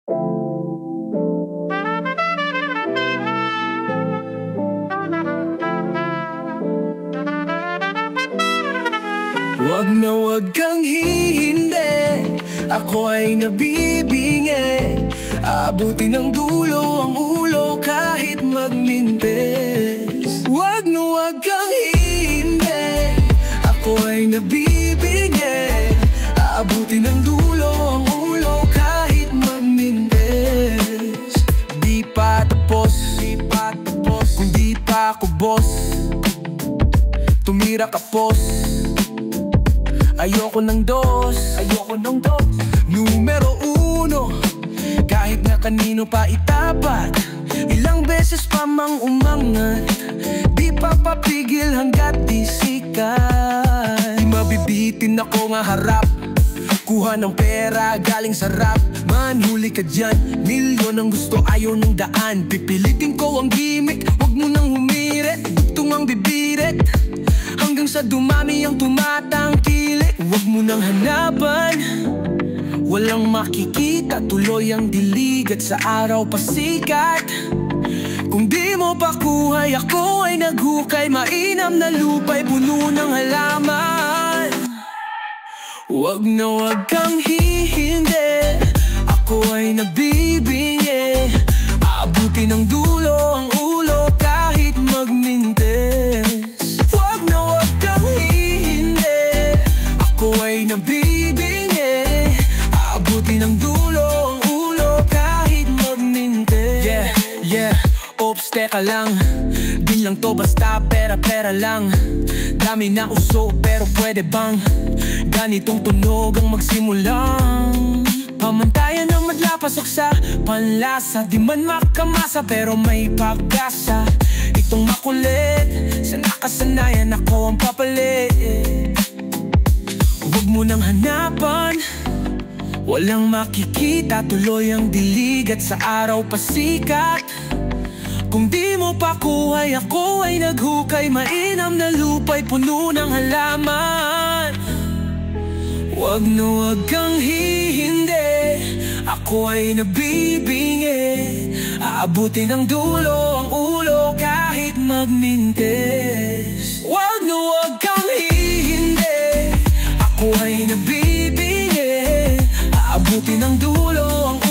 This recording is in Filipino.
Wag na wag kang hihindi, ako ay nabibingi. Aabutin ng dulo ang ulo kahit magmintis. Wag na wag kang hihindi, ako ay nabibingi. Aabutin ng dulo ang ulo kahit magmintis. Di pa tapos, kung di pa ako boss. Tumira ka pos, ayoko ng dos. Numero uno, kahit na kanino pa itapat. Ilang beses pa mang umangat, di pa papigil hanggat di sikat. Di mabibitin ako nga harap, kuha ng pera galing sa rap. Manhuli ka dyan, milyon ang gusto, ayaw ng daan. Pipilitin ko ang gimmick, wag mo nang humirit. Bugtong ang bibirit, hanggang sa dumami ang tumatangkilik. Huwag mo nang hanapan, walang makikita, tuloy ang dilig at sa araw pasikat. Kung di mo pa kuhay, ako ay naghukay. Mainam na lupa'y puno ng halaman. Huwag na huwag kang hihindi, ako ay nabibingi. Aabutin ng dulo ang ulo kahit magmintis. Huwag na huwag kang hihindi, ako ay nabibingi. Aabutin ng dulo ang ulo kahit magmintis. Oops, teka lang, di lang to basta pera-pera lang. Dami na uso pero pwede bang ganitong tunog ang magsimulang? Pamantayan ng madla pasok sa panlasa. Di man makamasa pero may pag-asa. Itong makulit, sa nakasanayan ako ang papalit. Huwag mo nang hanapan, walang makikita, tuloy ang dilig at sa araw pasikat. Kung di mo pa kuhay, ako ay naghukay. Mainam na lupa'y puno ng halaman. Wag na wag kang hihindi, ako ay nabibingi. Aabutin ng dulo ang ulo kahit magmintis. Wag na wag kang hihindi, ako ay nabibingi. Aabutin ng dulo ang